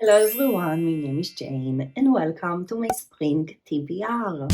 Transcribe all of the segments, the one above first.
Hello everyone, my name is Jane and welcome to my Spring TBR.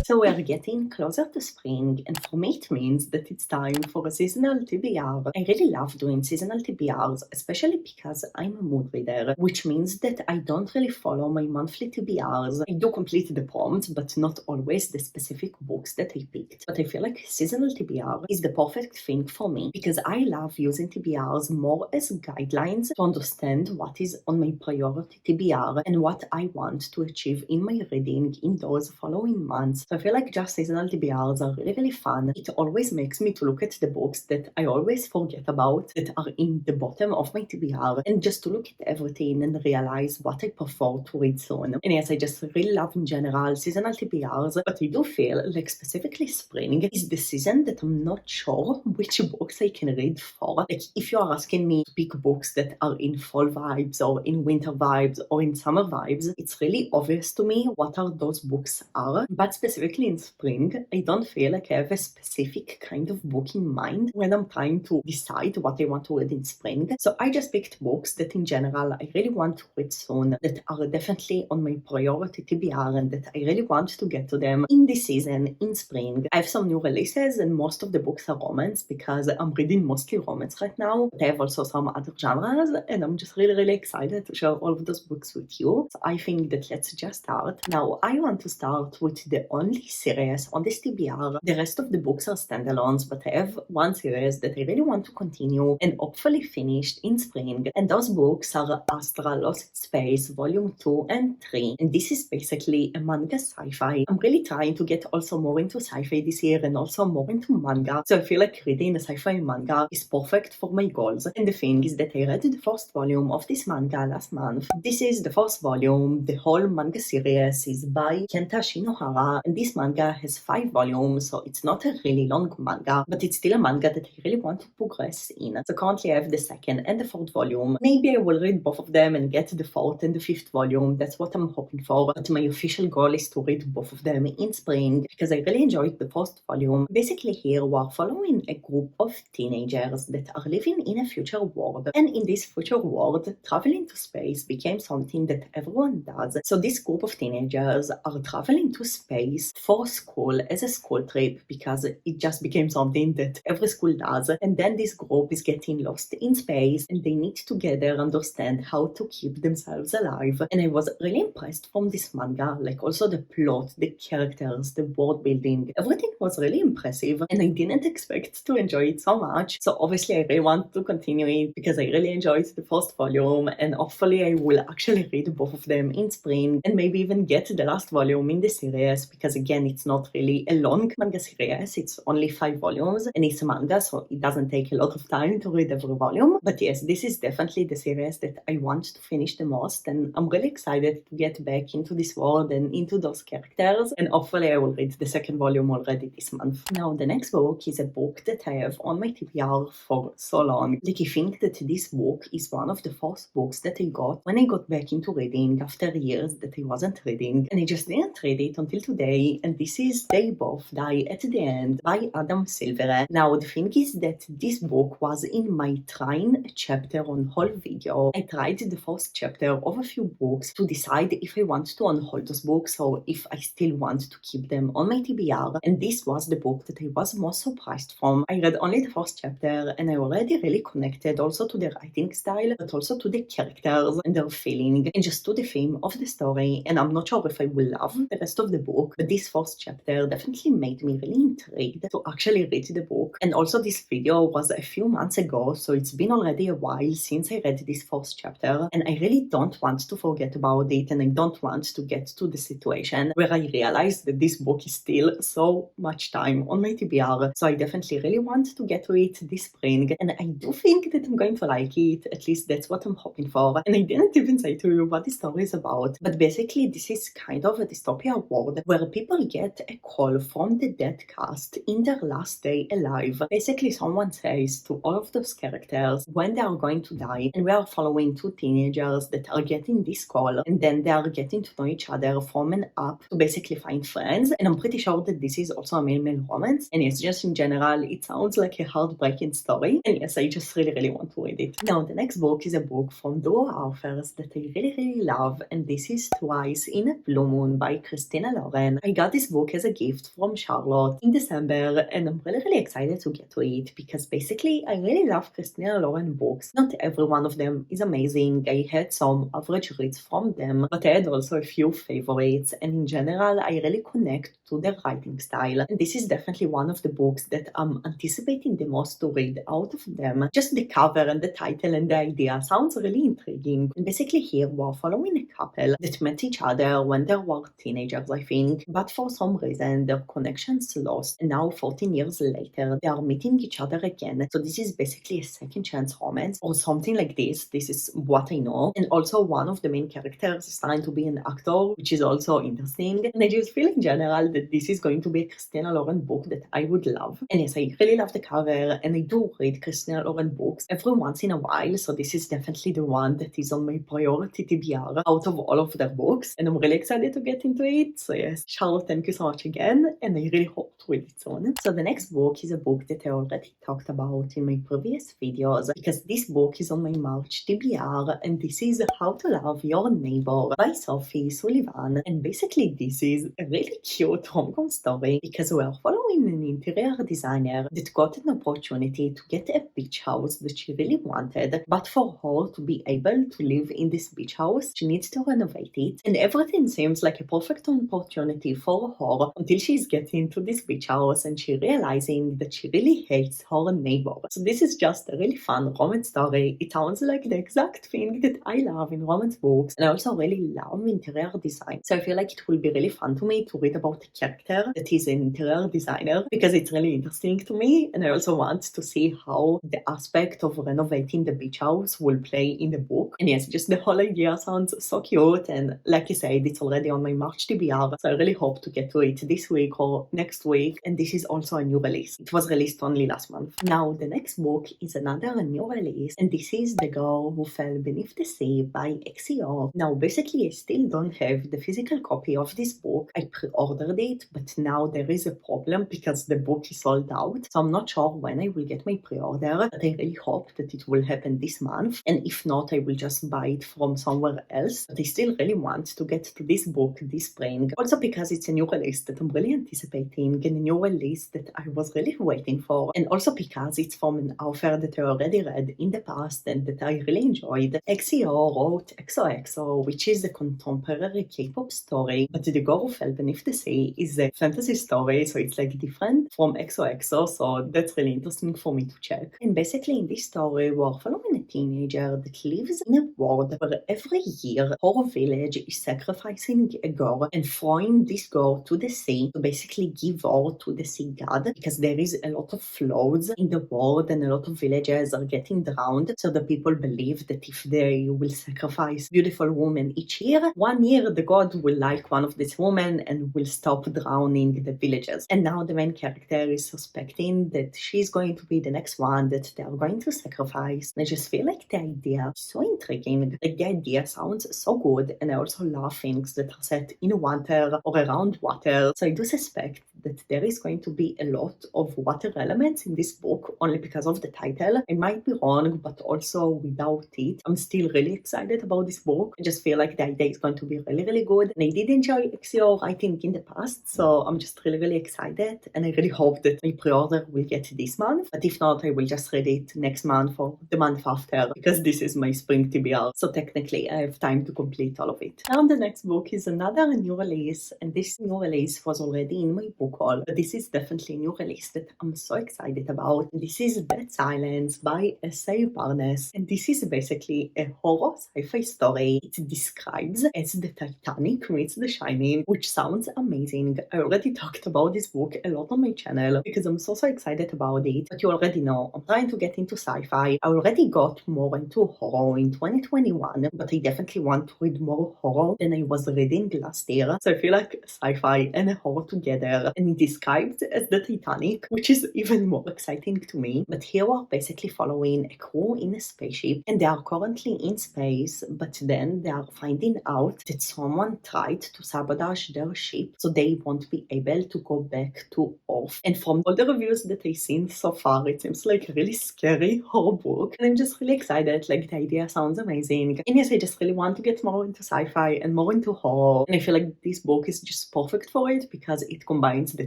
So we are getting closer to spring, and for me it means that it's time for a seasonal TBR. I really love doing seasonal TBRs, especially because I'm a mood reader, which means that I don't really follow my monthly TBRs. I do complete the prompts, but not always the specific books that I picked. But I feel like seasonal TBR is the perfect thing for me because I love using TBRs more as guidelines to understand what is on my priority TBR and what I want to achieve in my reading in those following months. So I feel like just seasonal TBRs are really fun. It always makes me to look at the books that I always forget about that are in the bottom of my TBR and just to look at everything and realize what I prefer to read soon. And yes, I just really love in general seasonal TBRs, but I do feel like specifically spring is the season that I'm not sure which books I can read for. Like if you are asking me to pick books that are in fall vibes or in winter vibes or in summer vibes, it's really obvious to me what are those books are, but specifically in spring, I don't feel like I have a specific kind of book in mind when I'm trying to decide what I want to read in spring. So I just picked books that in general I really want to read soon, that are definitely on my priority TBR and that I really want to get to them in this season, in spring. I have some new releases and most of the books are romance because I'm reading mostly romance right now, but I have also some other genres and I'm just really excited to share all of those books with you. So I think that let's just start. Now I want to start with the only series on this TBR. The rest of the books are standalones, but I have one series that I really want to continue and hopefully finish in spring. And those books are Astra Lost in Space Volume 2 and 3. And this is basically a manga sci-fi. I'm really trying to get also more into sci-fi this year and also more into manga. So I feel like reading a sci-fi manga is perfect for my goals. And the thing is that I read the first volume of this manga last month. This is the first volume. The whole manga series is by Kenta Shinohara, and this manga has 5 volumes, so it's not a really long manga, but it's still a manga that I really want to progress in. So currently I have the second and the fourth volume. Maybe I will read both of them and get the fourth and the fifth volume. That's what I'm hoping for. But my official goal is to read both of them in spring because I really enjoyed the first volume. Basically here we are following a group of teenagers that are living in a future world. And in this future world, traveling to space became something that everyone does. So this group of teenagers are traveling to space for school as a school trip because it just became something that every school does. And then this group is getting lost in space and they need to together understand how to keep themselves alive. And I was really impressed from this manga, like also the plot, the characters, the world building. Everything was really impressive and I didn't expect to enjoy it so much. So obviously I really want to continue it because I really enjoyed the first volume and hopefully I will actually read both of them in spring and maybe even get the last volume in the series because again it's not really a long manga series, it's only 5 volumes and it's a manga so it doesn't take a lot of time to read every volume. But yes, this is definitely the series that I want to finish the most and I'm really excited to get back into this world and into those characters and hopefully I will read the second volume already this month. Now the next book is a book that I have on my TBR for so long. Like I think that this book is one of the first books that I got when I got back into reading after years that I wasn't reading and I just didn't read it until today, and this is They Both Die at the End by Adam Silver. Now the thing is that this book was in my trying a chapter on haul video. I tried the first chapter of a few books to decide if I want to unhaul those books or if I still want to keep them on my TBR, and this was the book that I was most surprised from. I read only the first chapter and I already really connected also to the writing style but also to the characters and their feeling and just to the theme of the story, and I'm not sure if I will love the rest of the book, but this first chapter definitely made me really intrigued to actually read the book. And also this video was a few months ago, so it's been already a while since I read this first chapter and I really don't want to forget about it and I don't want to get to the situation where I realize that this book is still so much time on my TBR. So I definitely really want to get to it this spring and I do think that I'm going to like it, at least that's what I'm hoping for. And I didn't even say to you what the story is about, but basically this is kind of a dystopia world where people people get a call from the dead cast in their last day alive. Basically, someone says to all of those characters when they are going to die, and we are following two teenagers that are getting this call, and then they are getting to know each other from an app to basically find friends. And I'm pretty sure that this is also a male-male romance. And yes, just in general, it sounds like a heartbreaking story. And yes, I just really want to read it. Now, the next book is a book from duo authors that I really love, and this is Twice in a Blue Moon by Christina Lauren. I got this book as a gift from Charlotte in December, and I'm really excited to get to it because basically I really love Christina Lauren books. Not every one of them is amazing. I had some average reads from them, but I had also a few favorites, and in general I really connect to their writing style. And this is definitely one of the books that I'm anticipating the most to read out of them. Just the cover and the title and the idea sounds really intriguing. And basically here we're following a couple that met each other when they were teenagers, I think, but for some reason their connections lost, and now 14 years later they are meeting each other again. So this is basically a second chance romance or something like this. This is what I know. And also one of the main characters is trying to be an actor, which is also interesting. And I just feel in general that this is going to be a Christina Lauren book that I would love. And yes, I really love the cover, and I do read Christina Lauren books every once in a while, so this is definitely the one that is on my priority TBR out of all of their books, and I'm really excited to get into it. So yes, Charlotte, thank you so much again, and I really hope to read it soon. So the next book is a book that I already talked about in my previous videos, because this book is on my March TBR, and this is How to Love Your Neighbor by Sophie Sullivan. And basically this is a really cute rom-com story because we're following an interior designer that got an opportunity to get a beach house that she really wanted, but for her to be able to live in this beach house, she needs to renovate it, and everything seems like a perfect opportunity for her until she's getting to this beach house and she realizing that she really hates her neighbor. So this is just a really fun romance story. It sounds like the exact thing that I love in romance books, and I also really love interior design. So I feel like it will be really fun to me to read about a character that is an interior designer because it's really interesting to me, and I also want to see how the aspect of renovating the beach house will play in the book. And yes, just the whole idea sounds so cute, and like I said, it's already on my March TBR, so I really hope to get to it this week or next week. And this is also a new release. It was released only last month. Now the next book is another new release, and this is The Girl Who Fell Beneath the Sea by XEO. Now basically I still don't have the physical copy of this book. I pre-ordered it, but now there is a problem because the book is sold out, so I'm not sure when I will get my pre-order, but I really hope that it will happen this month, and if not I will just buy it from somewhere else. But I still really want to get to this book this spring, also because it's a new release that I'm really anticipating and a new release that I was really waiting for, and also because it's from an author that I already read in the past and that I really enjoyed. XEO wrote XOXO, which is a contemporary K-pop story, but The Girl Who Fell Beneath the Sea is a fantasy story, so it's like different from XOXO, so that's really interesting for me to check. And basically in this story we're following a teenager that lives in a world where every year her village is sacrificing a girl and throwing this girl to the sea to basically give her to the sea god, because there is a lot of floods in the world and a lot of villages are getting drowned. So the people believe that if they will sacrifice beautiful women each year, one year the god will like one of these women and will stop drowning the villages. And now the main character is suspecting that she's going to be the next one that they are going to sacrifice. And I just feel like the idea is so intriguing. Like the idea sounds so good, and I also love things that are set in water or around water. So I do suspect that there is going to be a lot of water elements in this book only because of the title. I might be wrong, but also without it, I'm still really excited about this book. I just feel like the idea is going to be really good, and I did enjoy XEO writing in the past, so I'm just really excited, and I really hope that my pre-order will get this month, but if not I will just read it next month or the month after, because this is my spring TBR, so technically I have time to complete all of it. Now the next book is another new release, and this new release was already in my book book haul, but this is definitely a new release that I'm so excited about. This is Dead Silence by S.A. Barnes, and this is basically a horror sci-fi story. It describes as the Titanic meets The Shining, which sounds amazing. I already talked about this book a lot on my channel because I'm so excited about it, but you already know I'm trying to get into sci-fi. I already got more into horror in 2021, but I definitely want to read more horror than I was reading last year. So I feel like sci-fi and horror together, and it described as the Titanic, which is even more exciting to me. But here we're basically following a crew in a spaceship, and they are currently in space, but then they are finding out that someone tried to sabotage their ship, so they won't be able to go back to Earth. And from all the reviews that I've seen so far, it seems like a really scary horror book, and I'm just really excited. Like, the idea sounds amazing, and yes, I just really want to get more into sci-fi and more into horror, and I feel like this book is just perfect for it because it combines the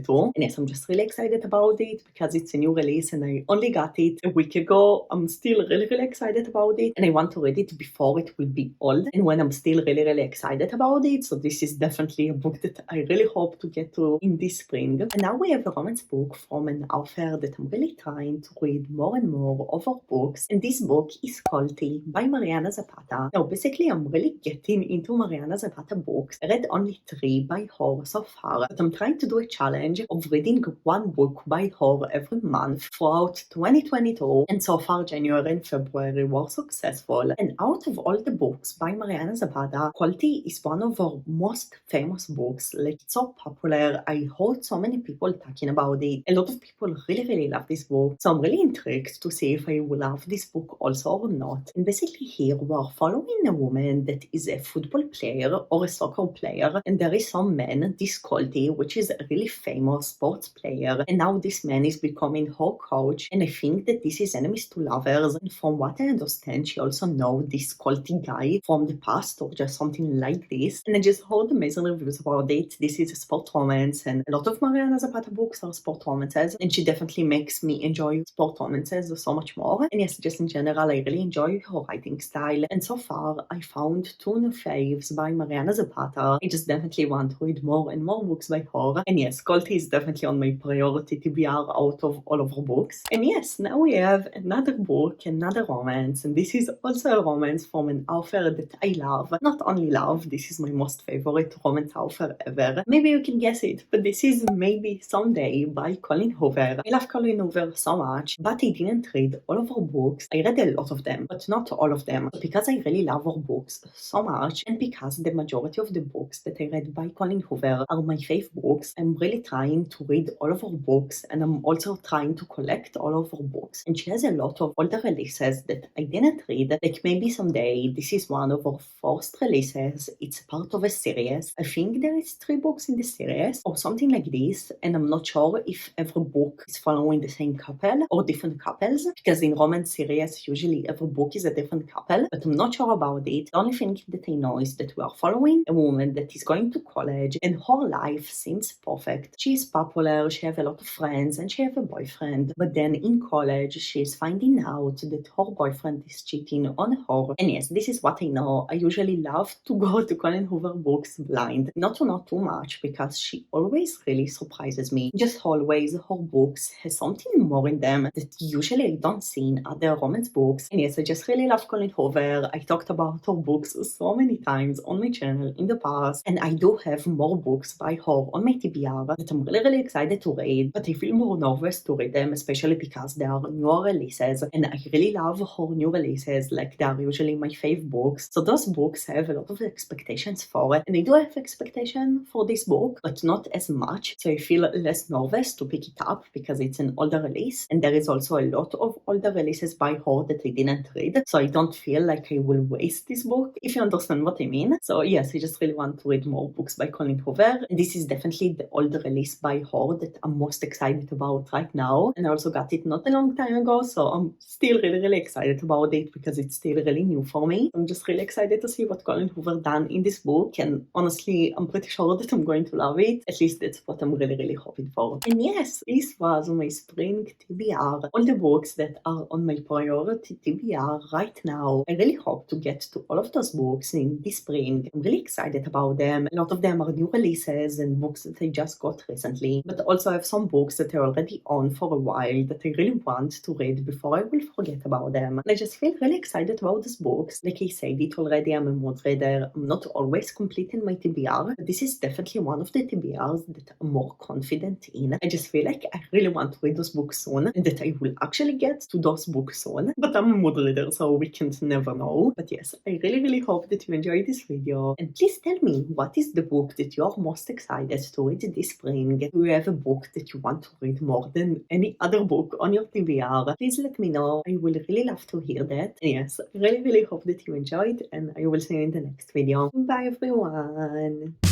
two. And yes, I'm just really excited about it because it's a new release and I only got it a week ago. I'm still really excited about it, and I want to read it before it will be old and when I'm still really excited about it. So this is definitely a book that I really hope to get to in this spring. And now we have a romance book from an author that I'm really trying to read more and more of her books, and this book is called Tea by Mariana Zapata. Now basically I'm really getting into Mariana Zapata books. I read only 3 by her so far, but I'm trying to do a challenge of reading one book by her every month throughout 2022, and so far January and February were successful. And out of all the books by Mariana Zapata, Quality is one of her most famous books. Like, it's so popular. I heard so many people talking about it. A lot of people really love this book, so I'm really intrigued to see if I will love this book also or not. And basically here we're following a woman that is a football player or a soccer player, and there is some man, this Quality, which is a really famous sports player, and now this man is becoming her coach, and I think that this is enemies to lovers. And from what I understand, she also know this Quality guy from the past or just something like this, and I just heard amazing reviews about it. This is a sport romance, and a lot of Mariana Zapata books are sport romances, and she definitely makes me enjoy sport romances so much more. And yes, just in general, I really enjoy her writing style, and so far I found 2 new faves by Mariana Zapata. I just definitely want to read more and more books by her, and yes, Quality is definitely on my priority TBR out of all of her books. And yes, now we have another book, another romance, and this is also a romance from an author that I love. Not only love, this is my most favorite romance author ever. Maybe you can guess it, but this is Maybe Someday by Colleen Hoover. I love Colleen Hoover so much, but I didn't read all of her books. I read a lot of them, but not all of them. Because I really love her books so much, and because the majority of the books that I read by Colleen Hoover are my fave books, I'm really trying to read all of her books, and I'm also trying to collect all of her books. And she has a lot of older releases that I didn't read, like Maybe Someday. This is one of her first releases. It's part of a series. I think there is 3 books in the series or something like this, and I'm not sure if every book is following the same couple or different couples, because in romance series usually every book is a different couple, but I'm not sure about it. The only thing that I know is that we are following a woman that is going to college, and her life seems perfect. She is popular, she has a lot of friends, and she has a boyfriend, but then in college she is finding out that her boyfriend is cheating on her. And yes, this is what I know. I usually love to go to Colleen Hoover books blind, not to know too much, because she always really surprises me. Just always, her books has something more in them that usually I don't see in other romance books. And yes, I just really love Colleen Hoover. I talked about her books so many times on my channel in the past, and I do have more books by her on my TBR that I'm really excited to read, but I feel more nervous to read them, especially because they are newer releases, and I really love her new releases. Like, they are usually my fave books, so those books have a lot of expectations for it, and I do have expectation for this book, but not as much, so I feel less nervous to pick it up because it's an older release, and there is also a lot of older releases by her that I didn't read, so I don't feel like I will waste this book, if you understand what I mean. So yes, I just really want to read more books by Colleen Hoover, and this is definitely the older release by her that I'm most excited about right now, and I also got it not a long time ago, so I'm still really excited about it because it's still really new for me. I'm just really excited to see what Colleen Hoover done in this book, and honestly, I'm pretty sure that I'm going to love it. At least that's what I'm really hoping for. And yes, this was my spring TBR. All the books that are on my priority TBR right now. I really hope to get to all of those books in this spring. I'm really excited about them. A lot of them are new releases and books that I just got got recently, but also I have some books that are already on for a while that I really want to read before I will forget about them. And I just feel really excited about these books. Like I said it already, I'm a mood reader. I'm not always complete in my TBR, but this is definitely one of the TBRs that I'm more confident in. I just feel like I really want to read those books soon, and that I will actually get to those books soon. But I'm a mood reader, so we can never know. But yes, I really hope that you enjoyed this video. And please tell me, what is the book that you're most excited to read this spring? Do you have a book that you want to read more than any other book on your TBR? Please let me know. I will really love to hear that. And yes, I really hope that you enjoyed, and I will see you in the next video. Bye everyone!